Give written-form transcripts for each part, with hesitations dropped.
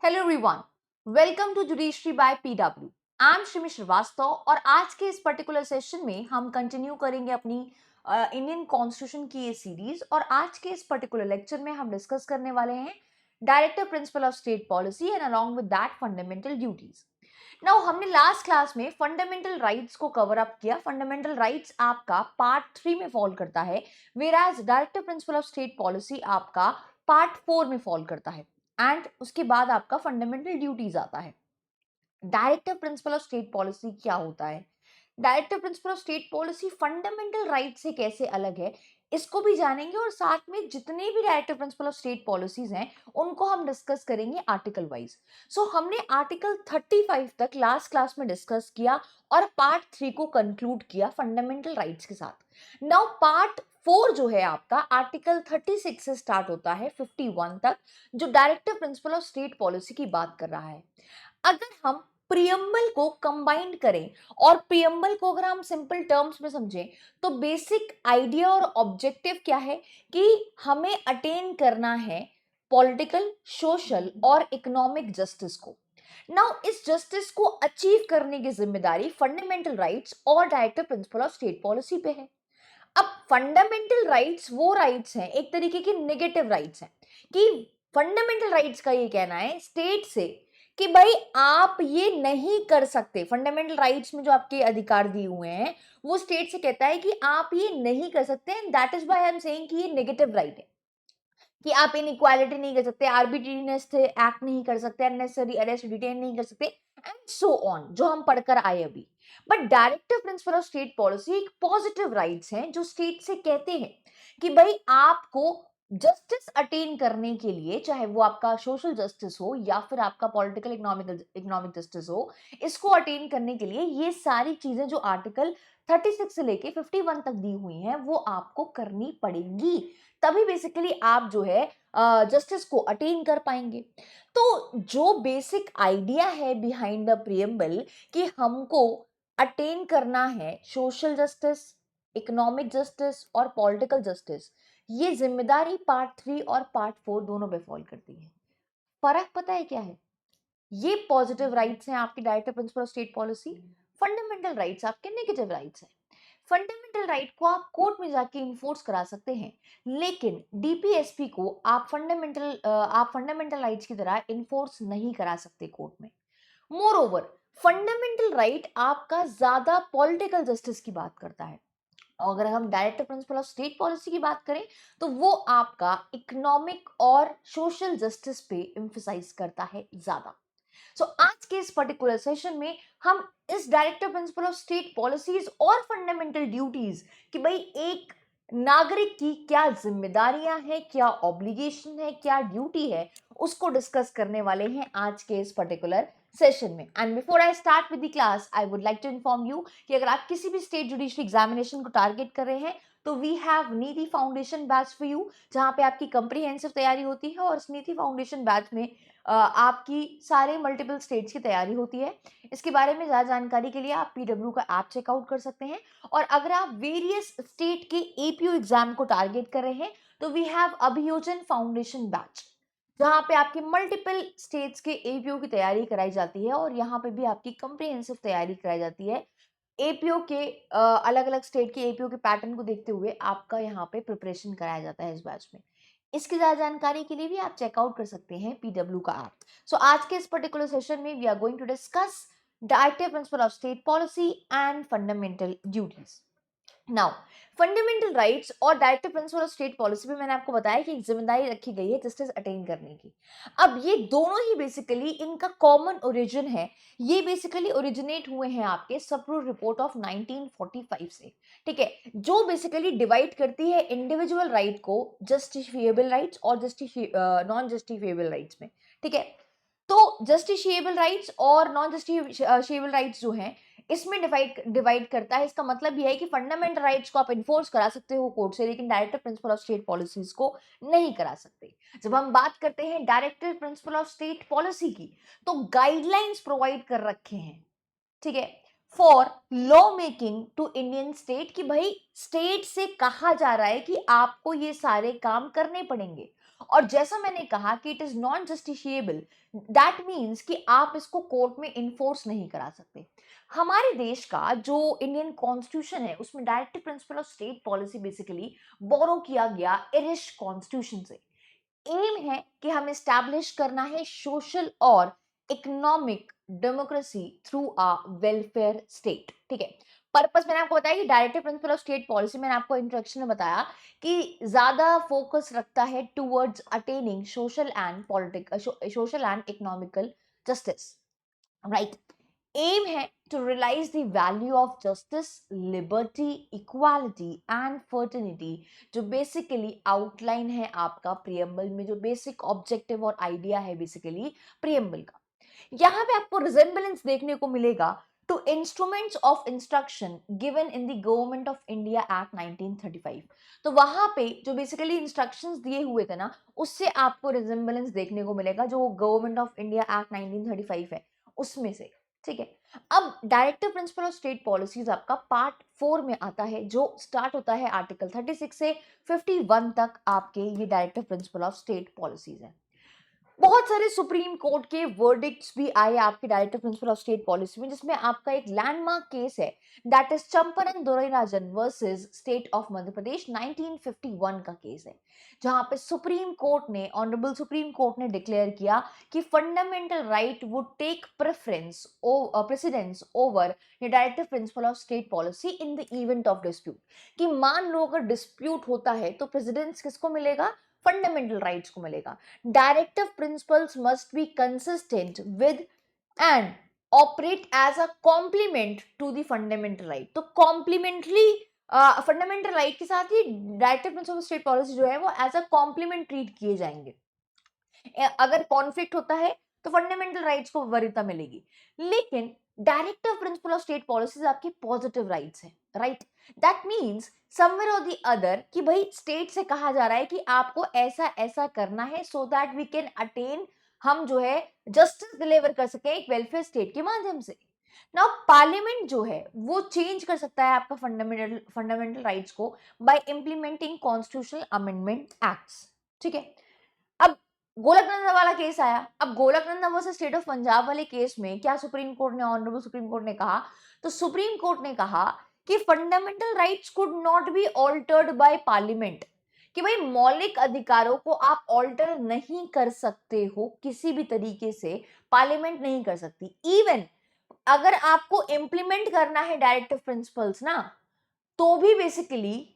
Hello everyone, welcome to judiciary by PW. I am Shrimi Srivastava और आज के इस पर्टिकुलर सेशन में हम कंटिन्यू करेंगे अपनी इंडियन कॉन्स्टिट्यूशन की ये सीरीज। और आज के इस पर्टिकुलर लेक्चर में हम डिस्कस करने वाले हैं directive principle of state policy and along with that fundamental duties. Now हमने लास्ट क्लास में फंडामेंटल राइट्स को कवर अप किया। फंडामेंटल राइट्स आपका पार्ट 3 में फॉल करता है, whereas directive principle of state policy आपका पार्ट 4 में फॉल करता है। एंड उसके बाद आपका फंडामेंटल ड्यूटीज आता है। Directive principle of state policy क्या होता है? Directive principle of state policy fundamental right से कैसे अलग है, इसको भी जानेंगे। और साथ में जितने भी directive principle of state policies हैं उनको हम डिस्कस करेंगे आर्टिकल वाइज। सो हमने आर्टिकल 35 तक लास्ट क्लास में डिस्कस किया और पार्ट 3 को कंक्लूड किया फंडामेंटल राइट्स के साथ। नाउ पार्ट 4 जो है आपका आर्टिकल 36 से स्टार्ट होता है 51 तक, जो directive principle of state policy की बात कर रहा है। अगर हम प्रियम्बल को कंबाइन करें और प्रियम्बल को अगर हम सिंपल टर्म्स में समझें तो बेसिक आइडिया और ऑब्जेक्टिव क्या है कि हमें अटेन करना है पॉलिटिकल, सोशल और इकोनॉमिक जस्टिस को। नाउ इस जस्टिस को अचीव करने की जिम्मेदारी फंडामेंटल राइट्स और directive principle of state policy पे है। अब फंडामेंटल राइट्स वो राइट्स हैं, एक तरीके की नेगेटिव राइट्स हैं, कि फंडामेंटल राइट्स का ये कहना है स्टेट से कि भाई आप ये नहीं कर सकते। फंडामेंटल राइट्स में जो आपके अधिकार दिए हुए हैं वो स्टेट से कहता है कि आप ये नहीं कर सकते। And that is why I am saying कि ये नेगेटिव राइट है, कि आप इनइक्वालिटी नहीं कर सकते, आर्बिट्रीनेस से एक्ट नहीं कर सकते, अननेसेसरी अरेस्ट डिटेन नहीं कर सकते एंड सो ऑन, जो हम पढ़कर आए अभी। But directive principle of state policy एक पॉजिटिव राइट्स हैं जो स्टेट से कहते हैं कि भाई आपको जस्टिस अटेन करने के लिए, चाहे वो आपका सोशल जस्टिस हो या फिर आपका पॉलिटिकल इकोनॉमिक जस्टिस हो, इसको अटेन करने के लिए ये सारी चीजें जो आर्टिकल 36 से लेके 51 तक दी हुई हैं वो आपको करनी पड़ेंगी। तभी बेसिकली आप जो है जस्टिस को अटेन कर पाएंगे। तो जो बेसिक आइडिया है बिहाइंड द प्रियम्बल कि हमको अटेन करना है सोशल जस्टिस, इकोनॉमिक जस्टिस और पॉलिटिकल जस्टिस, ये जिम्मेदारी पार्ट 3 और पार्ट 4 दोनों पे फॉल करती है। फर्क पता है क्या है? ये पॉजिटिव राइट्स हैं आपकी directive principle of state policy, fundamental rights आपके नेगेटिव राइट्स हैं। फंडामेंटल राइट को आप कोर्ट में जाके इन्फोर्स करा सकते हैं, लेकिन डीपीएसपी को आप फंडामेंटल राइट्स की तरह इन्फोर्स नहीं करा सकते कोर्ट में। मोर ओवर फंडामेंटल राइट आपका ज्यादा पॉलिटिकल जस्टिस की बात करता है, और अगर हम directive principle of state policy की बात करें तो वो आपका इकोनॉमिक और सोशल जस्टिस पे एम्फसाइज करता है ज्यादा। सो आज के इस पर्टिकुलर सेशन में हम इस directive principle of state policies और फंडामेंटल ड्यूटीज कि भाई एक नागरिक की क्या जिम्मेदारियां हैं, क्या ऑब्लिगेशन है, क्या ड्यूटी है, उसको डिस्कस करने वाले हैं आज के इस पर्टिकुलर सेशन में। And before I start with the class I would like to inform you कि अगर आप किसी भी स्टेट जुडिशरी एग्जामिनेशन को टारगेट कर रहे हैं तो we have Niti foundation batch for you, जहां पे आपकी कंप्रीहेंसिव तैयारी होती है। और इस नीति फाउंडेशन बैच में आपकी सारे मल्टीपल स्टेट्स की तैयारी होती है। इसके बारे में ज़्यादा जानकारी के लिए आप पीडब्ल्यू का ऐप चेकआउट कर सकते हैं। और अगर आप वेरियस स्टेट के एपीओ एग्जाम को टारगेट कर रहे हैं तो वी हैव अभियोजन फाउंडेशन बैच, जहां पे आपके मल्टीपल स्टेट्स के एपीओ की तैयारी कराई जाती है और यहाँ पे भी आपकी कंप्रिहेंसिव तैयारी कराई जाती है। एपीओ के अलग अलग स्टेट के एपीओ के पैटर्न को देखते हुए आपका यहाँ पे प्रिपरेशन कराया जाता है इस बैच में। इसकी ज्यादा जानकारी के लिए भी आप चेकआउट कर सकते हैं पीडब्ल्यू का ऐप। सो आज के इस पर्टिकुलर सेशन में we are going to discuss directive principle of state policy and fundamental duties. Now fundamental rights और directive principle of state policy में मैंने आपको बताया कि एक जिम्मेदारी रखी गई है जस्टिस अटेन करने की। अब ये दोनों ही बेसिकली इनका कॉमन ओरिजिन है, ये बेसिकली ओरिजिनेट हुए हैं आपके सप्रू रिपोर्ट ऑफ 1945 से। ठीक है, जो बेसिकली डिवाइड करती है इंडिविजुअल राइट को जस्टिफिएबल राइट्स और नॉन जस्टिफिएबल राइट्स में। ठीक है, तो जस्टिफिएबल राइट्स और नॉन जस्टिफिएबल राइट्स जो हैं इसमें डिवाइड करता है। इसका मतलब यह है कि फंडामेंटल राइट्स को आप इन्फोर्स करा सकते हो कोर्ट से, लेकिन directive principle of state policies को नहीं करा सकते। जब हम बात करते हैं directive principle of state policy की तो गाइडलाइंस प्रोवाइड कर रखे हैं, ठीक है, for law making to Indian state, कि भाई स्टेट से कहा जा रहा है कि आपको ये सारे काम करने पड़ेंगे। और जैसा मैंने कहा कि it is not justifiable, that means कि आप इसको कोर्ट में इन्फोर्स नहीं करा सकते। हमारे देश का जो इंडियन कॉन्स्टिट्यूशन है उसमें directive principle of state policy basically borrow किया गया इरिश कॉन्स्टिट्यूशन से। एम है कि हमें स्टैब्लिश करना है सोशल और economic democracy through a welfare state. ठीक है, पर्पस मैंने आपको बताया कि directive principle of state policy, मैंने आपको इंट्रोडक्शन में बताया कि ज्यादा फोकस रखता है towards attaining social and economical justice, right. Aim है to realize the value of justice, liberty, equality and fraternity, जो बेसिकली आउटलाइन है आपका प्रियम्बल में, जो बेसिक ऑब्जेक्टिव और आइडिया है बेसिकली प्रियम्बल का। यहाँ पे आपको रिजेम्बलेंस देखने को मिलेगा to instruments of instruction given in the government of India act 1935। तो वहां पे जो बेसिकली इंस्ट्रक्शंस दिए हुए थे ना, उससे आपको रिजेम्बलेंस देखने को मिलेगा जो गवर्नमेंट ऑफ इंडिया एक्ट 1935 है उसमें से। ठीक है, अब directive principle of state policies आपका पार्ट 4 में आता है, जो स्टार्ट होता है आर्टिकल 36 से 51 तक। आपके ये directive principle of state policies है। बहुत सारे सुप्रीम कोर्ट के वर्डिक्ट्स भी आए आपके directive principle of state policy में, जिसमें आपका एक लैंडमार्क केस है, that is Champaran Dorairajan versus state of Madhya Pradesh, 1951 का केस है, जहां पे सुप्रीम कोर्ट ने, ऑनरेबल सुप्रीम कोर्ट ने डिक्लेयर किया कि fundamental right would take precedence over the directive principle of state policy in the event of dispute. कि मान लो अगर डिस्प्यूट होता है तो प्रेसिडेंस किसको मिलेगा? फंडामेंटल राइट्स को मिलेगा। Directive principles must be consistent with and operate as a complement to the fundamental right। तो कॉम्प्लीमेंट्री फंडामेंटल राइट के साथ ही directive principle of state policy जो है वो एज अ कॉम्प्लीमेंट ट्रीट किए जाएंगे। अगर कॉन्फ्लिक्ट होता है तो फंडामेंटल राइट्स को वरीयता मिलेगी, लेकिन directive principle of state policies आपकी पॉजिटिव राइट्स है, राइट। दैट मींस समवेयर और द अदर कि भाई स्टेट से कहा जा रहा है कि आपको ऐसा ऐसा करना है so that we can attain, हम जो है जस्टिस डिलीवर कर सके एक वेलफेयर स्टेट के माध्यम से। नाउ पार्लियामेंट जो है वो चेंज कर सकता है आपका फंडामेंटल राइट्स को by implementing constitutional amendment acts. ठीक है, अब गोलकनंदा वाला केस आया। अब Golaknath versus state of Punjab वाले केस में क्या सुप्रीम कोर्ट ने, ऑनरेबल सुप्रीम कोर्ट ने कहा? तो सुप्रीम कोर्ट ने कहा कि fundamental rights could not be altered by parliament, कि भाई मौलिक अधिकारों को आप ऑल्टर नहीं कर सकते हो किसी भी तरीके से, पार्लियामेंट नहीं कर सकती। इवन अगर आपको इंप्लीमेंट करना है डायरेक्टिव प्रिंसिपल्स ना, तो भी बेसिकली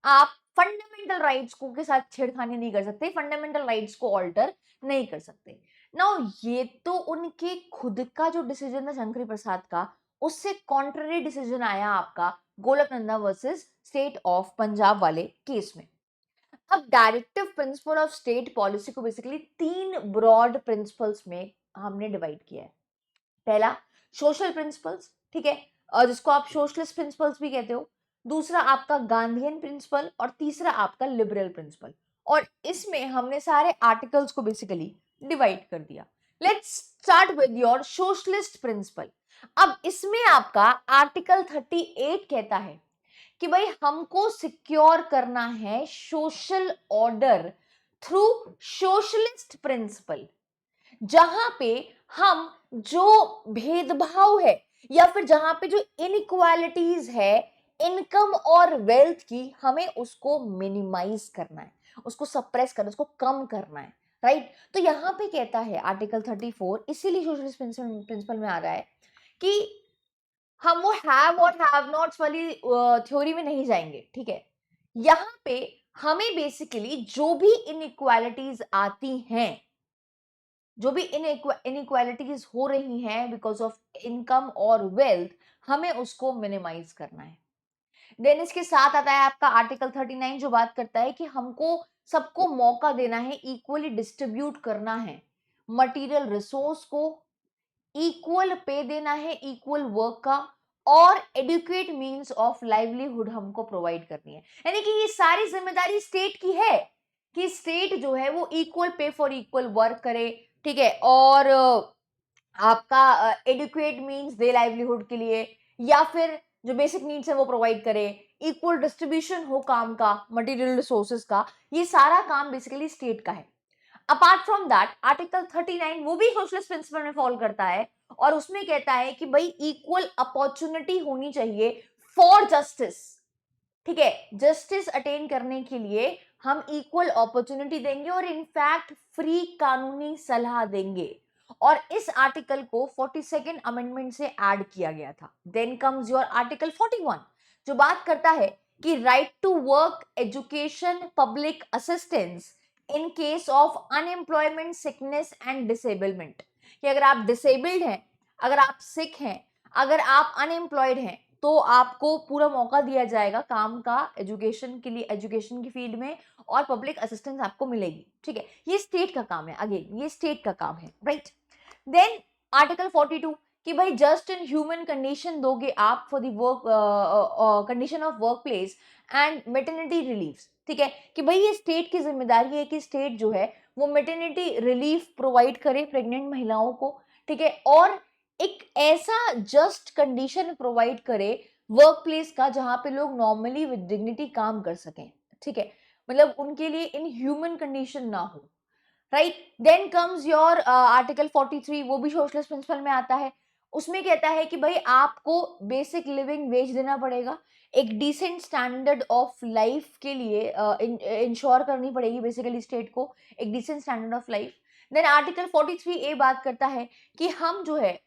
आप फंडामेंटल राइट्स को के साथ छेड़खानी नहीं कर सकते, फंडामेंटल राइट्स को ऑल्टर नहीं कर सकते। नाउ ये तो उनके खुद का जो डिसीजन था शंकरी प्रसाद का, उससे कॉन्ट्ररी डिसीजन आया आपका गोलकनंदा वर्सेस स्टेट ऑफ पंजाब वाले केस में। अब directive principle of state policy को बेसिकली 3 ब्रॉड प्रिंसिपल्स में हमने डिवाइड किया है। पहला सोशल प्रिंसिपल्स, ठीक है, और जिसको आप सोशलिस्ट प्रिंसिपल्स भी कहते हो। दूसरा आपका गांधीयन प्रिंसिपल और तीसरा आपका लिबरल प्रिंसिपल। और इसमें हमने सारे आर्टिकल्स को बेसिकली डिवाइड कर दिया। Let's start with your socialist principle. अब इसमें आपका आर्टिकल 38 कहता है कि भाई हमको सिक्योर करना है social order through socialist principle, जहां पे हम जो भेदभाव है या फिर जहां पे जो इनइक्वालिटीज है इनकम और वेल्थ की, हमें उसको मिनिमाइज करना है, उसको सप्रेस करना है, उसको कम करना है, राइट। तो यहां पे कहता है आर्टिकल 34, इसीलिए सोशलिस्ट प्रिंसिपल में आ रहा है कि हम वो हैव और हैव नॉट्स वाली थ्योरी में नहीं जाएंगे। ठीक है, यहां पे हमें बेसिकली जो भी इनइक्वालिटीज आती हैं, जो भी इनइक्वालिटीज हो रही हैं बिकॉज ऑफ इनकम और वेल्थ, हमें उसको मिनिमाइज करना है। देन इसके साथ आता है आपका आर्टिकल 39, जो बात करता है कि हमको सबको मौका देना है, इक्वली डिस्ट्रीब्यूट करना है मटेरियल रिसोर्स को, इक्वल पे देना है इक्वल वर्क का, और एडुकेट मींस ऑफ लाइवलीहुड हमको प्रोवाइड करनी है। यानी कि ये सारी जिम्मेदारी स्टेट की है कि स्टेट जो है वो equal pay for equal work करे। ठीक है, और आपका एडुकेट मींस दे लाइवलीहुड के लिए, या फिर जो बेसिक नीड्स है वो प्रोवाइड करे, इक्वल डिस्ट्रीब्यूशन हो काम का, मटेरियल रिसोर्सेज का, ये सारा काम बेसिकली स्टेट का है। अपार्ट फ्रॉम दैट आर्टिकल 39 वो भी सोशलिस्ट प्रिंसिपल में फॉलो करता है और उसमें कहता है कि भाई इक्वल अपॉर्चुनिटी होनी चाहिए फॉर जस्टिस। ठीक है, जस्टिस अटेन करने के लिए हम इक्वल अपॉर्चुनिटी देंगे और इनफैक्ट फ्री कानूनी सलाह देंगे। और इस आर्टिकल को 42nd अमेंडमेंट से ऐड किया गया था। देन कम्स योर आर्टिकल 41 जो बात करता है कि right to work, education, public assistance in case of unemployment, sickness and disablement. कि अगर आप डिसेबल्ड हैं, अगर आप सिक हैं, अगर आप अनएम्प्लॉयड हैं, तो आपको पूरा मौका दिया जाएगा काम का, एजुकेशन के लिए, एजुकेशन की फील्ड में, और पब्लिक असिस्टेंस आपको मिलेगी। ठीक है, ये स्टेट का काम है, अगेन ये स्टेट का काम है, राइट। देन आर्टिकल 42 कि भाई जस्ट इन ह्यूमन कंडीशन दोगे आप for the work condition of work place and maternity relief. ठीक है, कि भाई ये स्टेट की जिम्मेदारी है कि स्टेट जो है वो मेटर्निटी रिलीफ प्रोवाइड करे प्रेग्नेंट महिलाओं को। ठीक है, और एक ऐसा जस्ट कंडीशन प्रोवाइड करे वर्क प्लेस का जहां पे लोग नॉर्मली विद डिग्निटी काम कर सकें। ठीक है, मतलब उनके लिए इन ह्यूमन कंडीशन ना हो, right. Then comes your article 43 वो भी सोशलिस्ट प्रिंसिपल में आता है। उसमें कहता है कि भाई आपको बेसिक लिविंग वेज देना पड़ेगा, एक डिसेंट स्टैंडर्ड ऑफ लाइफ के लिए इंश्योर करनी पड़ेगी बेसिकली स्टेट को एक decent standard of life. Then article 43 A बात करता है कि हम जो है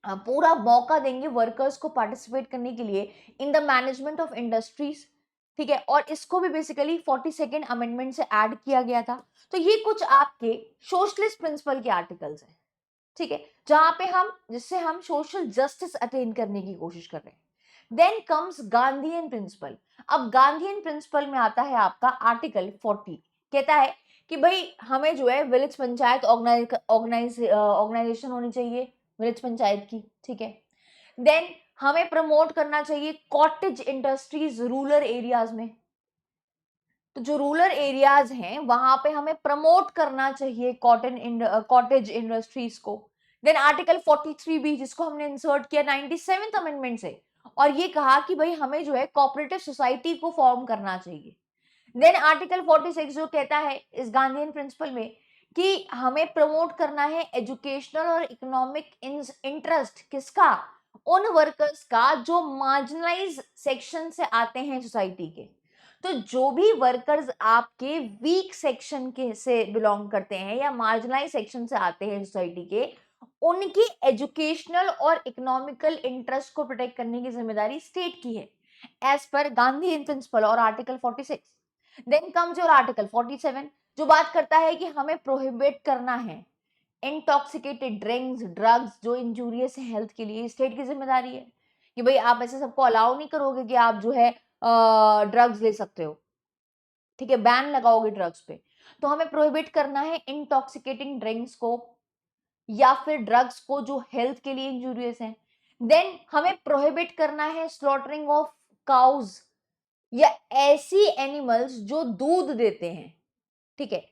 पूरा मौका देंगे वर्कर्स को पार्टिसिपेट करने के लिए in the management of industries. ठीक है, और इसको भी बेसिकली 42nd अमेंडमेंट से ऐड किया गया था। तो ये कुछ आपके सोशलिस्ट प्रिंसिपल के आर्टिकल्स हैं। ठीक है, जहां पे हम जिससे हम सोशल जस्टिस अटेन करने की कोशिश कर रहे हैं। Then comes Gandhian principle. अब गांधीयन प्रिंसिपल में आता है आपका आर्टिकल 40, कहता है कि भाई हमें जो है विलेज पंचायत ऑर्गेनाइजेशन होनी चाहिए विलेज पंचायत की। ठीक है, देन हमें प्रमोट करना चाहिए कॉटेज इंडस्ट्रीज रूरल एरियाज में। तो जो रूरल एरियाज हैं वहां पे हमें प्रमोट करना चाहिए कॉटेज इंडस्ट्रीज को। देन आर्टिकल 43 भी जिसको हमने इंसर्ट किया 97th अमेंडमेंट से, और ये कहा कि भाई हमें जो है कोऑपरेटिव सोसाइटी को फॉर्म करना चाहिए। देन आर्टिकल 46 जो कहता है इस गांधीयन प्रिंसिपल में कि हमें प्रमोट करना है एजुकेशनल और इकोनॉमिक इंटरेस्ट किसका, उन वर्कर्स का जो मार्जिनलाइज सेक्शन से आते हैं सोसाइटी के। तो जो भी वर्कर्स आपके वीक सेक्शन के से बिलोंग करते हैं या मार्जिनलाइज सेक्शन से आते हैं सोसाइटी के, उनकी एजुकेशनल और इकोनॉमिकल इंटरेस्ट को प्रोटेक्ट करने की जिम्मेदारी स्टेट की है एज पर गांधी प्रिंसिपल और article 46। Then comes your article 47 जो बात करता है कि हमें प्रोहिबिट करना है इंटॉक्सिकेटेड ड्रिंक्स, ड्रग्स जो इंजूरियस है हेल्थ के लिए। स्टेट की जिम्मेदारी है कि भाई आप ऐसे सबको अलाउ नहीं करोगे कि आप जो है ड्रग्स ले सकते हो। ठीक है, बैन लगाओगे ड्रग्स पे। तो हमें प्रोहिबिट करना है इंटॉक्सिकेटिंग ड्रिंक्स को या फिर ड्रग्स को जो हेल्थ के लिए इंजूरियस हैं। देन हमें प्रोहिबिट करना है स्लॉटरिंग ऑफ काउज या ऐसी एनिमल्स जो दूध देते हैं। ठीक है,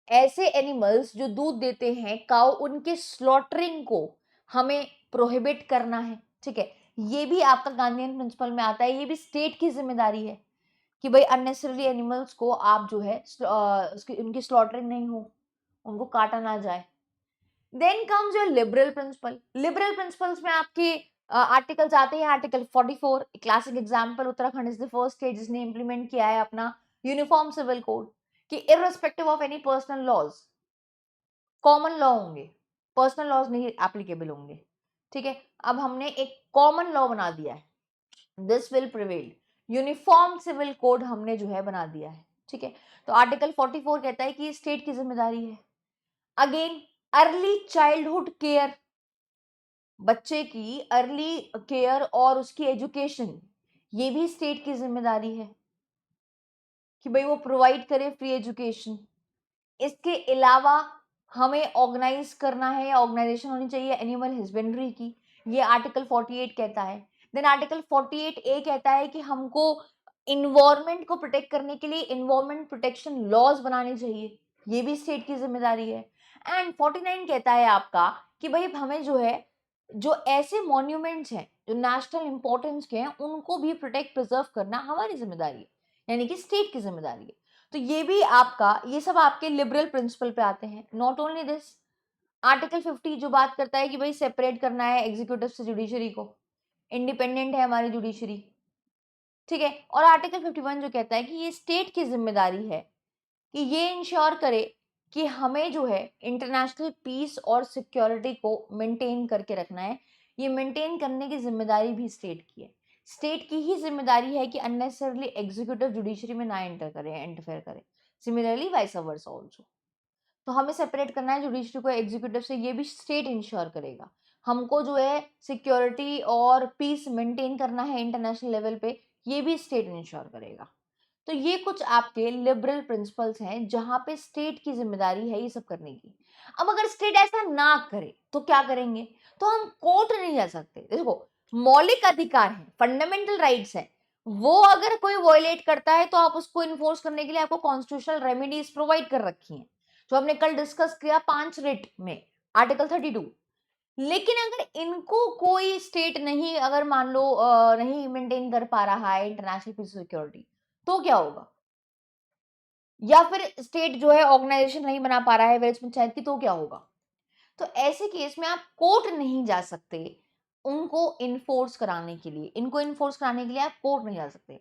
ऐसे एनिमल्स जो दूध देते हैं काउ, उनके स्लॉटरिंग को हमें प्रोहिबिट करना है। ठीक है, ये भी आपका गांधीयन प्रिंसिपल में आता है, ये भी स्टेट की जिम्मेदारी है कि भाई अननेसेसरी एनिमल्स को आप जो है उनकी स्लॉटरिंग नहीं हो, उनको काटा ना जाए। Then comes your liberal principle. Liberal principles में आपके आर्टिकल्स आते हैं article 44, classic example Uttarakhand is the first state जिसने इंप्लीमेंट किया है अपना यूनिफॉर्म सिविल कोड कि irrespective of any personal laws, common law होंगे, पर्सनल लॉज नहीं एप्लीकेबल होंगे। ठीक है, अब हमने एक कॉमन लॉ बना दिया है, this will prevail, uniform civil code हमने जो है बना दिया है। ठीक है, तो आर्टिकल 44 कहता है कि स्टेट की जिम्मेदारी है। अगेन अर्ली चाइल्डहुड केयर, बच्चे की अर्ली केयर और उसकी एजुकेशन, ये भी स्टेट की जिम्मेदारी है कि भाई वो प्रोवाइड करे फ्री एजुकेशन। इसके अलावा हमें ऑर्गेनाइज करना है या ऑर्गेनाइजेशन होनी चाहिए एनिमल हस्बेंड्री की, ये आर्टिकल 48 कहता है। देन आर्टिकल 48 ए कहता है कि हमको इन्वायरमेंट को प्रोटेक्ट करने के लिए इन्वायरमेंट प्रोटेक्शन लॉज बनाने चाहिए, ये भी स्टेट की जिम्मेदारी है। एंड 49 कहता है आपका कि भाई हमें जो है जो ऐसे मॉन्यूमेंट्स हैं जो नेशनल इंपॉर्टेंस के हैं, उनको भी प्रोटेक्ट प्रिजर्व करना हमारी जिम्मेदारी है, यानी कि स्टेट की जिम्मेदारी है। तो ये भी आपका, ये सब आपके लिबरल प्रिंसिपल पे आते हैं। नॉट ओनली दिस, आर्टिकल 50 जो बात करता है कि भाई सेपरेट करना है एग्जीक्यूटिव से जुडिशरी को, इंडिपेंडेंट है हमारी जुडिशरी, ठीक है। और आर्टिकल 51 जो कहता है कि ये स्टेट की जिम्मेदारी है कि ये इंश्योर करे कि हमें जो है इंटरनेशनल पीस और सिक्योरिटी को मेंटेन करके रखना है। ये मेंटेन करने की जिम्मेदारी भी स्टेट की है। स्टेट की ही जिम्मेदारी है कि अननेसेसरली एग्जीक्यूटिव जुडिशरी में ना एंटर करे, इंटरफेयर करे। Similarly vice versa also. तो हमें सेपरेट करना है जुडिशरी को एग्जीक्यूटिव से, ये भी स्टेट इंश्योर करेगा। हमको जो है सिक्योरिटी और पीस मेंटेन करना है इंटरनेशनल लेवल पे, ये भी स्टेट इंश्योर करेगा। तो ये कुछ आपके लिबरल प्रिंसिपल्स हैं जहां पे स्टेट की जिम्मेदारी है ये सब करने की। अब अगर स्टेट ऐसा ना करे तो क्या करेंगे? तो हम कोर्ट नहीं जा सकते। देखो, मौलिक अधिकार है, फंडामेंटल राइट्स है, वो अगर कोई वॉयलेट करता है तो आप उसको इन्फोर्स करने के लिए आपको कॉन्स्टिट्यूशनल रेमेडीज प्रोवाइड कर रखी हैं, जो हमने कल डिस्कस किया 5 रिट में, आर्टिकल 32। लेकिन अगर इनको कोई स्टेट नहीं, अगर मान लो नहीं मेंटेन कर पा रहा है इंटरनेशनल पीस सिक्योरिटी, तो क्या होगा? या फिर स्टेट जो है ऑर्गेनाइजेशन नहीं बना पा रहा है वेल्स पंचायत की, तो क्या होगा? तो ऐसे केस में आप कोर्ट नहीं जा सकते उनको इन्फोर्स कराने के लिए, इनको इन्फोर्स कराने के लिए आप कोर्ट नहीं जा सकते।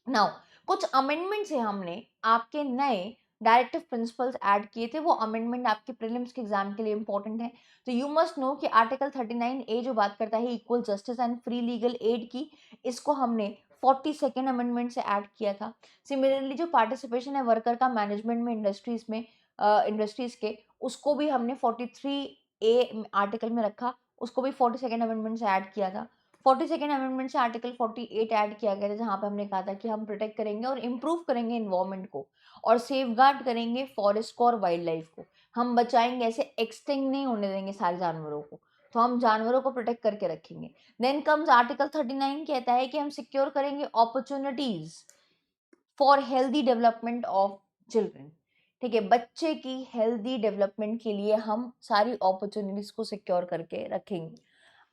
नाउ, कुछ अमेंडमेंट्स है हमने आपके नए डायरेक्टिव प्रिंसिपल्स ऐड किए थे, वो अमेंडमेंट आपके प्रीलिम्स के एग्जाम के लिए इंपॉर्टेंट है। तो यू मस्ट नो कि आर्टिकल 39A जो बात करता है equal justice and free legal aid की, इसको हमने 42nd अमेंडमेंट से ऐड किया था। सिमिलरली जो पार्टिसिपेशन है वर्कर का मैनेजमेंट में इंडस्ट्रीज में, इंडस्ट्रीज के, उसको भी हमने 43A आर्टिकल में रखा, उसको भी 42nd अमेंडमेंट से ऐड किया था। 42nd अमेंडमेंट से आर्टिकल 48 ऐड किया गया था, जहां पे हमने कहा था कि हम प्रोटेक्ट करेंगे और इम्प्रूव करेंगे इन्वायरमेंट को, और सेफगार्ड करेंगे फॉरेस्ट को और वाइल्ड लाइफ को। हम बचाएंगे, ऐसे एक्सटिंक्ट नहीं होने देंगे सारे जानवरों को, तो हम जानवरों को प्रोटेक्ट करके रखेंगे। देन कम्स आर्टिकल 39, कहता है कि हम सिक्योर करेंगे opportunities for healthy development of children. ठीक है, बच्चे की हेल्दी डेवलपमेंट के लिए हम सारी अपॉर्चुनिटीज को सिक्योर करके रखेंगे।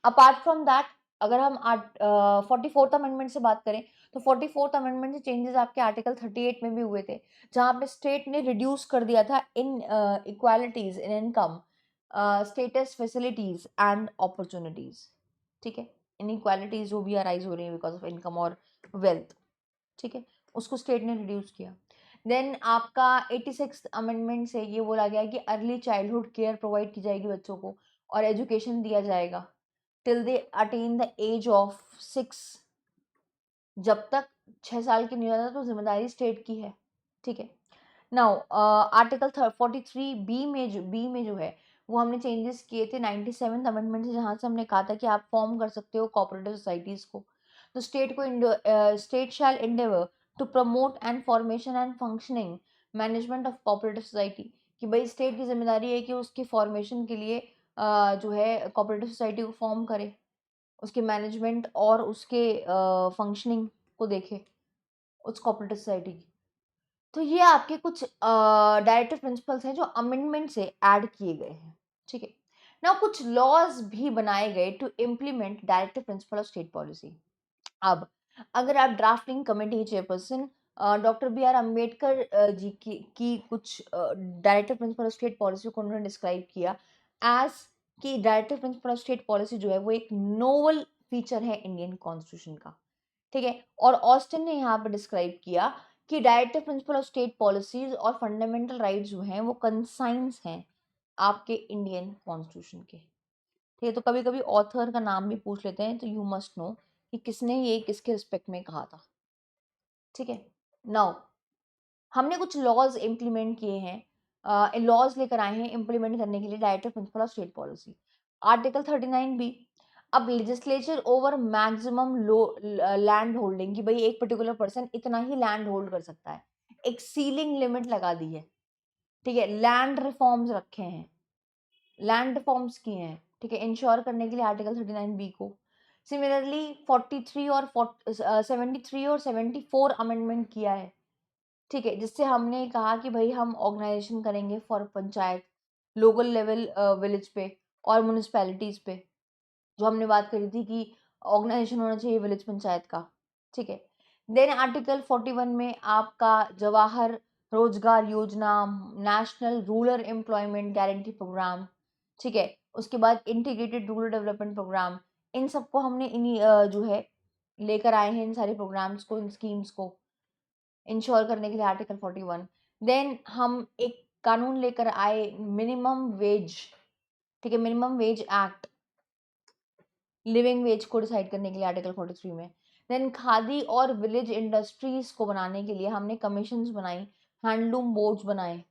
अपार्ट फ्रॉम दैट, अगर हम 44th अमेंडमेंट से बात करें, तो 44th अमेंडमेंट से चेंजेस आपके आर्टिकल 38 में भी हुए थे, जहां पे स्टेट ने रिड्यूस कर दिया था inequalities in income, status, facilities and opportunities. ठीक है, इनइक्वालिटीज जो भी अराइज हो रही है बिकॉज ऑफ इनकम और वेल्थ, ठीक है, उसको स्टेट ने रिड्यूस किया। देन आपका 86th अमेंडमेंट से ये बोला गया कि अर्ली चाइल्डहुड केयर प्रोवाइड की जाएगी बच्चों को, और एजुकेशन दिया जाएगा till they attain the age of 6। जब तक 6 साल की नहीं हो जाता तो जिम्मेदारी स्टेट की है। ठीक है। नाउ आर्टिकल 43 बी में जो है वो हमने चेंजेस किए थे 97th अमेंडमेंट से, जहाँ से हमने कहा था कि आप फॉर्म कर सकते हो कोऑपरेटिव सोसाइटीज को। तो state shall endeavor to promote and formation and functioning management of cooperative society, कि भाई स्टेट की जिम्मेदारी है कि उसकी फॉर्मेशन के लिए जो है कोऑपरेटिव सोसाइटी को फॉर्म करे, उसके मैनेजमेंट और उसके फंक्शनिंग को देखे उस कोऑपरेटिव सोसाइटी की। तो ये आपके कुछ डायरेक्टिव प्रिंसिपल्स हैं जो अमेंडमेंट से ऐड किए गए हैं। ठीक है। नाउ कुछ लॉज भी बनाए गए to implement directive principle of state policy. अब अगर आप drafting committee chairperson doctor B R Ambedkar ji की कुछ directive principle of state policy को उन्होंने डिस्क्राइब किया एज कि directive principle of state policy जो है वो एक नोवल फीचर है इंडियन कॉन्स्टिट्यूशन का। ठीक है। और ऑस्टिन ने यहाँ पे डिस्क्राइब किया कि directive principle of state policies और फंडामेंटल राइट्स जो हैं वो कंसाइंस हैं आपके इंडियन कॉन्स्टिट्यूशन के। ठीक है, तो कभी कभी ऑथर का नाम भी पूछ लेते हैं, तो यू मस्ट नो कि किसने ये किसके रिस्पेक्ट में कहा था। ठीक है। नाउ हमने कुछ लॉज इंप्लीमेंट किए हैं, लॉज लेकर आए हैं इंप्लीमेंट करने के लिए directive principle of state policy. Article 39 B, अब legislature over maximum low land holding, कि भाई एक पर्टिकुलर पर्सन इतना ही लैंड होल्ड कर सकता है, एक सीलिंग लिमिट लगा दी है। ठीक है, लैंड रिफॉर्म्स रखे हैं, लैंड रिफॉर्म्स किए हैं, ठीक है, इंश्योर करने के लिए आर्टिकल 39 बी को। सिमिलरली 43 और 73 और 74 अमेंडमेंट किया है। ठीक है, जिससे हमने कहा कि भाई हम ऑर्गेनाइजेशन करेंगे for panchayat, local level village पे और म्यूनिसपैलिटीज पे। जो हमने बात करी थी कि ऑर्गेनाइजेशन होना चाहिए विलेज पंचायत का, ठीक है। देन आर्टिकल 41 में आपका Jawahar Rozgar Yojana, national rural employment guarantee programme, ठीक है। उसके बाद इंटीग्रेटेड रूरल डेवलपमेंट प्रोग्राम, इन सबको हमने जो है लेकर आए हैं, इन सारे प्रोग्राम्स को, इन स्कीम्स को इंश्योर करने के लिए आर्टिकल 41। देन हम एक कानून लेकर आए मिनिमम वेज, ठीक है, minimum wage act, living veg को डिसाइड करने के लिए आर्टिकल 43 में। देन खादी और विलेज इंडस्ट्रीज को बनाने के लिए हमने कमीशंस बनाई, हैंडलूम बोर्ड्स बनाए,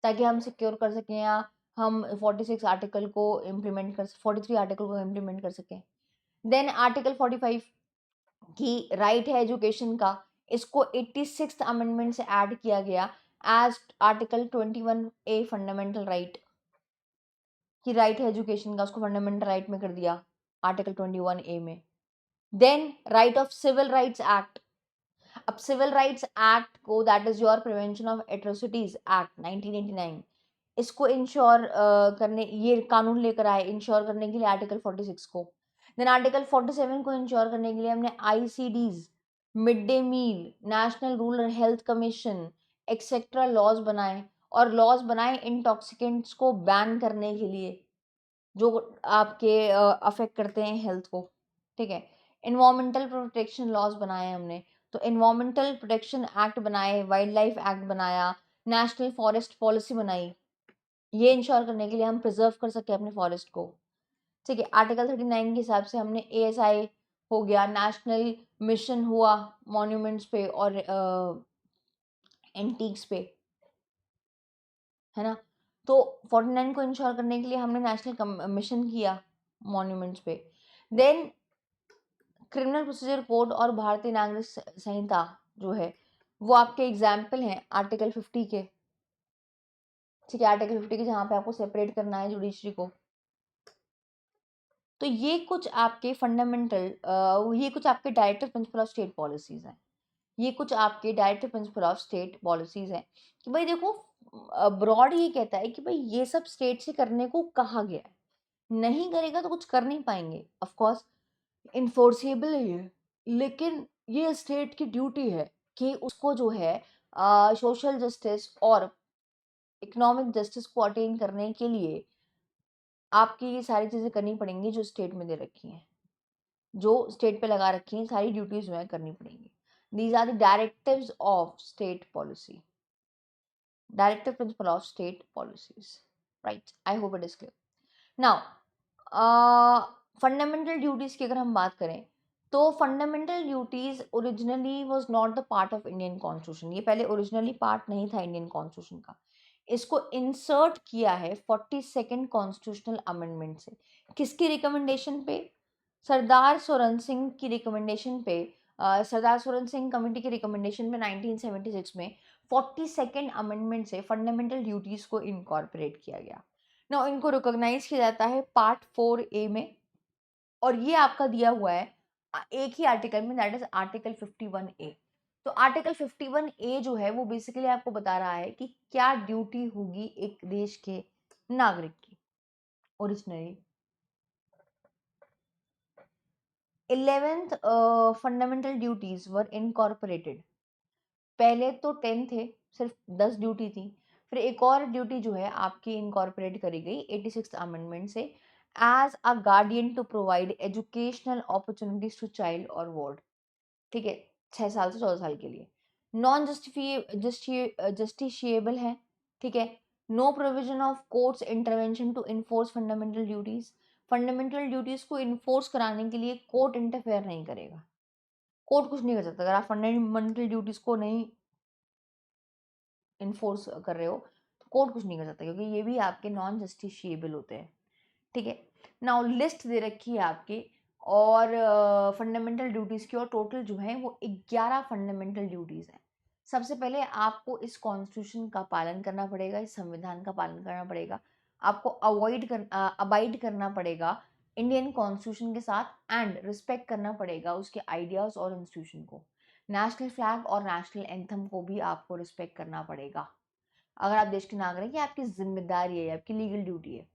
ताकि हम सिक्योर कर सकें या हम 46 आर्टिकल को इम्प्लीमेंट कर 43 आर्टिकल को इम्प्लीमेंट कर सकें। देन आर्टिकल 45 की राइट है एजुकेशन का, इसको 86th अमेंडमेंट से ऐड किया गया as article 21A fundamental right, कि राइट है एजुकेशन का, उसको फंडामेंटल राइट में कर दिया आर्टिकल 21A में। Then right of civil rights act, अब सिविल राइट्स एक्ट को, that is your prevention of atrocities act 1989, इसको इंश्योर करने, ये कानून लेकर आए इंश्योर करने के लिए आर्टिकल 46 को। देन आर्टिकल 47 को इंश्योर करने के लिए हमने ICDS, mid day meal, national rural health commission etcetera laws बनाए, और लॉज बनाए इंटॉक्सिकेंट्स को बैन करने के लिए, जो आपके अफेक्ट करते हैं हेल्थ को, ठीक है। इन्वायरमेंटल प्रोटेक्शन लॉज बनाए हमने, तो इन्वायरमेंटल प्रोटेक्शन एक्ट बनाए, वाइल्ड लाइफ एक्ट बनाया, नेशनल फॉरेस्ट पॉलिसी बनाई, ये इंश्योर करने के लिए हम प्रिजर्व कर सके अपने फॉरेस्ट को, ठीक है। आर्टिकल 39 के हिसाब से हमने एएसआई हो गया, नेशनल मिशन हुआ मॉन्यूमेंट्स पे और एंटीक्स पे, है ना। तो 49 को इंश्योर करने के लिए हमने नेशनल मिशन किया मॉन्यूमेंट्स पे। देन क्रिमिनल प्रोसीजर कोड और भारतीय नागरिक संहिता जो है, वो आपके एग्जाम्पल हैं आर्टिकल 50 के, ठीक है, आर्टिकल 50 के, जहाँ पे आपको सेपरेट करना है जुडिशरी को। तो ये कुछ आपके फंडामेंटल, ये कुछ आपके directive principle of state policies हैं, ये कुछ आपके directive principle of state policies हैं कि भाई देखो, ब्रॉड ये कहता है कि भाई ये सब स्टेट से करने को कहा गया है, नहीं करेगा तो कुछ कर नहीं पाएंगे, ऑफ कोर्स इन्फोर्सेबल है ये, लेकिन ये स्टेट की ड्यूटी है कि उसको जो है सोशल जस्टिस और इकोनॉमिक जस्टिस को अटेन करने के लिए आपकी ये सारी चीज़ें करनी पड़ेंगी जो स्टेट में दे रखी हैं, जो स्टेट पे लगा रखी हैं, सारी ड्यूटीज जो है करनी पड़ेंगी। These are the directives of state policy, directive principle of state policies, right. I hope it is clear now. Fundamental duties की अगर हम बात करें, तो fundamental duties originally was not the part of Indian constitution, ये पहले originally part नहीं था इंडियन कॉन्स्टिट्यूशन का, इसको इंसर्ट किया है 42nd कॉन्स्टिट्यूशनल अमेंडमेंट से। किसकी रिकमेंडेशन पे? सरदार सोरन सिंह की रिकमेंडेशन पे, सरदार सोरन सिंह कमेटी की रिकमेंडेशन पे 1976 में 42nd अमेंडमेंट से फंडामेंटल ड्यूटीज को इनकॉर्पोरेट किया गया ना, इनको रिकॉग्नाइज किया जाता है पार्ट 4A में, और ये आपका दिया हुआ है एक ही आर्टिकल में, दैट इज आर्टिकल 51A। तो आर्टिकल 51A जो है वो बेसिकली आपको बता रहा है कि क्या ड्यूटी होगी एक देश के नागरिक की। ओरिजिनली 11th फंडामेंटल ड्यूटीज वर इनकॉर्पोरेटेड, पहले तो 10 थे, सिर्फ 10 ड्यूटी थी, फिर एक और ड्यूटी जो है आपकी इनकॉर्पोरेट करी गई 86th अमेंडमेंट से, as a guardian to provide educational opportunities to child और वार्ड, ठीक है, 6 साल से 14 साल के लिए, नॉन जस्टिशिएबल है, ठीक है। No provision of courts intervention to enforce fundamental duties, fundamental duties को इन्फोर्स कराने के लिए कोर्ट इंटरफेयर नहीं करेगा, कोर्ट कुछ नहीं कर सकता अगर आप फंडामेंटल ड्यूटीज को नहीं इन्फोर्स कर रहे हो, तो कोर्ट कुछ नहीं कर सकता, क्योंकि ये भी आपके नॉन जस्टिशिएबल होते हैं, ठीक है। नाउ लिस्ट दे रखी है आपकी, और फंडामेंटल ड्यूटीज़ की, और टोटल जो है वो 11 फंडामेंटल ड्यूटीज़ हैं। सबसे पहले आपको इस कॉन्स्टिट्यूशन का पालन करना पड़ेगा, इस संविधान का पालन करना पड़ेगा, आपको अबाइड करना पड़ेगा इंडियन कॉन्स्टिट्यूशन के साथ, एंड रिस्पेक्ट करना पड़ेगा उसके आइडियाज़ और इंस्टीट्यूशन को। नेशनल फ्लैग और नेशनल एंथम को भी आपको रिस्पेक्ट करना पड़ेगा। अगर आप देश के नागरिक हैं, आपकी जिम्मेदारी है, आपकी लीगल ड्यूटी है।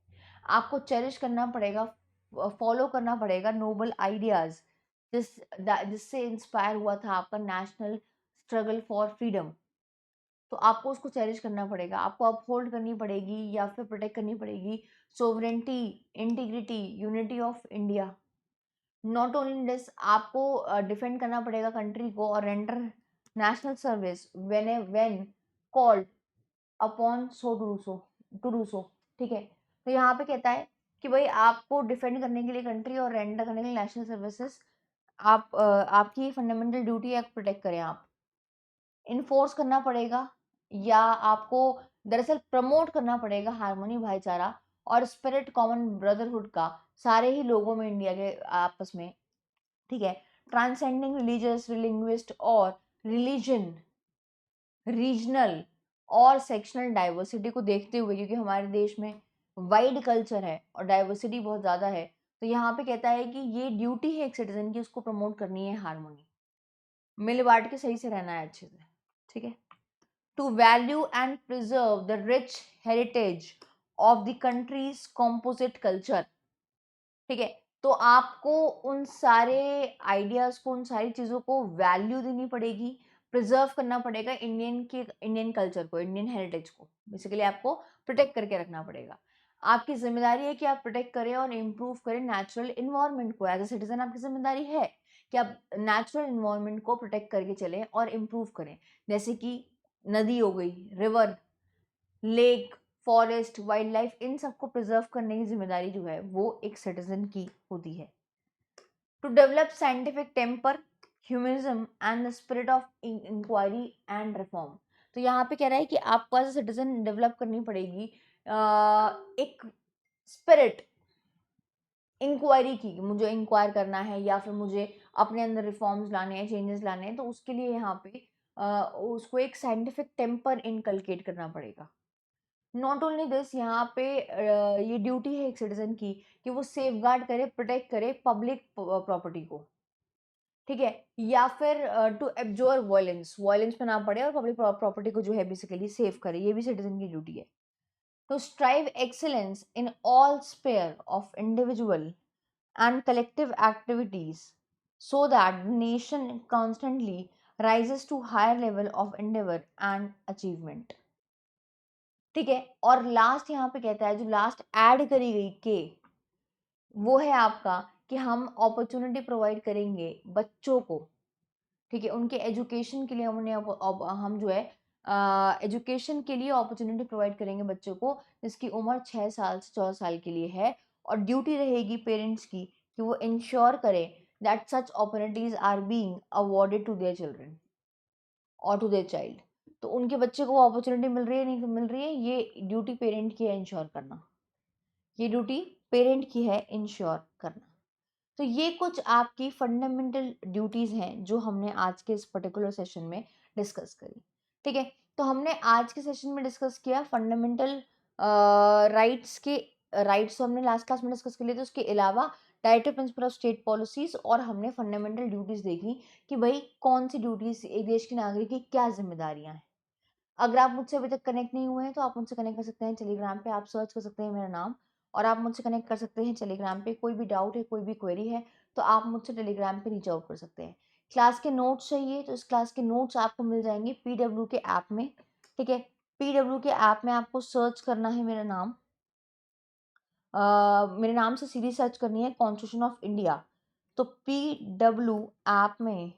आपको चेरिश करना पड़ेगा फॉलो करना पड़ेगा नोबल आइडियाज जिससे इंस्पायर हुआ था आपका नेशनल स्ट्रगल फॉर फ्रीडम। तो आपको उसको चेरिश करना पड़ेगा, आपको अपहोल्ड करनी पड़ेगी या फिर प्रोटेक्ट करनी पड़ेगी sovereignty, integrity, unity of India. Not only this, आपको डिफेंड करना पड़ेगा कंट्री को और render national service when called upon so to do so. ठीक है, तो यहाँ पे कहता है कि भाई आपको डिफेंड करने के लिए कंट्री और रेंडर करने के लिए नेशनल सर्विसेज आपकी फंडामेंटल ड्यूटी है प्रोटेक्ट करें आप। इन्फोर्स करना पड़ेगा या आपको दरअसल प्रमोट करना पड़ेगा हार्मनी, भाईचारा और स्पिरिट कॉमन ब्रदरहुड का सारे ही लोगों में, इंडिया के आपस में। ठीक है, ट्रांसेंडिंग रिलीजियस, लिंग्विस्ट और रिलीजन, रीजनल और सेक्शनल डाइवर्सिटी को देखते हुए, क्योंकि हमारे देश में वाइड कल्चर है और डाइवर्सिटी बहुत ज़्यादा है, तो यहाँ पे कहता है कि ये ड्यूटी है एक सिटीजन की, उसको प्रमोट करनी है हार्मोनी, मिल बांट के सही से रहना है अच्छे से। ठीक है, to value and preserve the rich heritage of the country's composite culture. ठीक है, तो आपको उन सारे आइडियाज को, उन सारी चीज़ों को वैल्यू देनी पड़ेगी, प्रिजर्व करना पड़ेगा इंडियन कल्चर को, इंडियन हेरिटेज को बेसिकली आपको प्रोटेक्ट करके रखना पड़ेगा। आपकी जिम्मेदारी है कि आप प्रोटेक्ट करें और इम्प्रूव करें नेचुरल इन्वायरमेंट को। एज ए सिटीजन आपकी जिम्मेदारी है कि आप नेचुरल इन्वायरमेंट को प्रोटेक्ट करके चलें और इम्प्रूव करें, जैसे कि नदी हो गई, river, lake, forest, wild life, इन सबको प्रिजर्व करने की जिम्मेदारी जो है वो एक सिटीजन की होती है। To develop scientific temper, humanism and the spirit of inquiry and reform. तो यहाँ पे कह रहा है कि आपको एज अ सिटीजन डेवलप करनी पड़ेगी एक स्पिरिट इंक्वायरी की, मुझे इंक्वायर करना है या फिर मुझे अपने अंदर रिफॉर्म्स लाने हैं, चेंजेस लाने हैं, तो उसके लिए यहाँ पे उसको एक साइंटिफिक टेम्पर इनकलकेट करना पड़ेगा। नॉट ओनली दिस, यहाँ पे ये ड्यूटी है एक सिटीजन की कि वो सेफगार्ड करे, प्रोटेक्ट करे पब्लिक प्रॉपर्टी को। ठीक है, या फिर टू एब्जॉर्ब वायलेंस, वायलेंस में ना पड़े और पब्लिक प्रॉपर्टी को जो है बेसिकली सेव करे, ये भी सिटीजन की ड्यूटी है। To strive excellence in all sphere of individual and collective activities so that the nation constantly rises to higher level of endeavor and achievement। ठीक है, और लास्ट यहाँ पे कहता है, जो लास्ट ऐड करी गई के, वो है आपका कि हम अपॉर्चुनिटी प्रोवाइड करेंगे बच्चों को। ठीक है, उनके एजुकेशन के लिए हम उन्हें हम जो है एजुकेशन के लिए अपॉर्चुनिटी प्रोवाइड करेंगे बच्चों को, जिसकी उम्र 6 साल से 14 साल के लिए है। और ड्यूटी रहेगी पेरेंट्स की कि वो इंश्योर करें that such opportunities are being awarded to their children और टू देयर चाइल्ड। तो उनके बच्चे को वो अपॉर्चुनिटी मिल रही है नहीं मिल रही है, ये ड्यूटी पेरेंट की है इंश्योर करना, ये ड्यूटी पेरेंट की है इंश्योर करना। तो ये कुछ आपकी फंडामेंटल ड्यूटीज़ हैं जो हमने आज के इस पर्टिकुलर सेशन में डिस्कस करी। ठीक है, तो हमने आज के सेशन में डिस्कस किया फंडामेंटल राइट्स के, राइट्स तो हमने लास्ट क्लास में डिस्कस कर लिए थे, उसके अलावा directive principle of state policies, और हमने फंडामेंटल ड्यूटीज़ देखी कि भाई कौन सी ड्यूटीज़ एक देश के नागरिक की क्या जिम्मेदारियां हैं। अगर आप मुझसे अभी तक कनेक्ट नहीं हुए हैं तो आप मुझसे कनेक्ट कर सकते हैं टेलीग्राम पे, आप सर्च कर सकते हैं मेरा नाम और आप मुझसे कनेक्ट कर सकते हैं टेलीग्राम पे। कोई भी डाउट है, कोई भी क्वेरी है तो आप मुझसे टेलीग्राम पे रीच आउट कर सकते हैं। क्लास के नोट्स चाहिए तो इस क्लास के नोट्स आपको मिल जाएंगे पीडब्ल्यू के ऐप में। ठीक है, पीडब्ल्यू के ऐप में आपको सर्च करना है मेरा नाम, मेरे नाम से सीधी सर्च करनी है कॉन्स्टिट्यूशन ऑफ इंडिया। तो पीडब्ल्यू ऐप में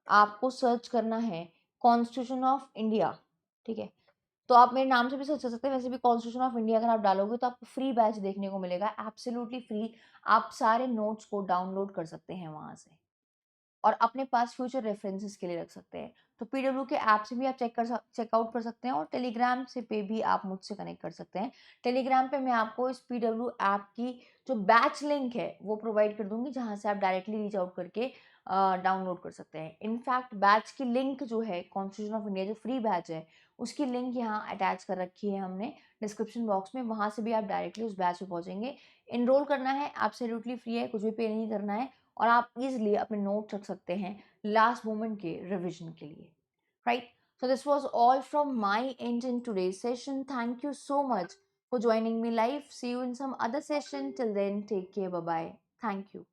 आपको सर्च करना है कॉन्स्टिट्यूशन ऑफ इंडिया। ठीक है, तो आप मेरे नाम से भी सर्च कर सकते हैं, वैसे भी कॉन्स्टिट्यूशन ऑफ इंडिया अगर आप डालोगे तो आपको फ्री बैच देखने को मिलेगा, एब्सोल्युटली फ्री। आप सारे नोट्स को डाउनलोड कर सकते हैं वहाँ से और अपने पास फ्यूचर रेफरेंसेस के लिए रख सकते हैं। तो पीडब्ल्यू के ऐप से भी आप चेकआउट कर सकते हैं और टेलीग्राम से पे भी आप मुझसे कनेक्ट कर सकते हैं। टेलीग्राम पे मैं आपको इस पीडब्ल्यू ऐप की जो बैच लिंक है वो प्रोवाइड कर दूंगी, जहाँ से आप डायरेक्टली रीच आउट करके डाउनलोड कर सकते हैं। इनफैक्ट बैच की लिंक जो है कॉन्स्टिट्यूशन ऑफ इंडिया जो फ्री बैच है उसकी लिंक यहाँ अटैच कर रखी है हमने डिस्क्रिप्शन बॉक्स में, वहाँ से भी आप डायरेक्टली उस बैच में पहुँचेंगे। इनरोल करना है, एब्सोल्युटली फ्री है, कुछ भी पे नहीं करना है और आप इजीली अपने नोट्स रख सकते हैं लास्ट मोमेंट के रिवीजन के लिए। Right, so this was all from my end in today's session. Thank you so much for joining me live. See you in some other session. Till then, take care. Bye bye. Thank you.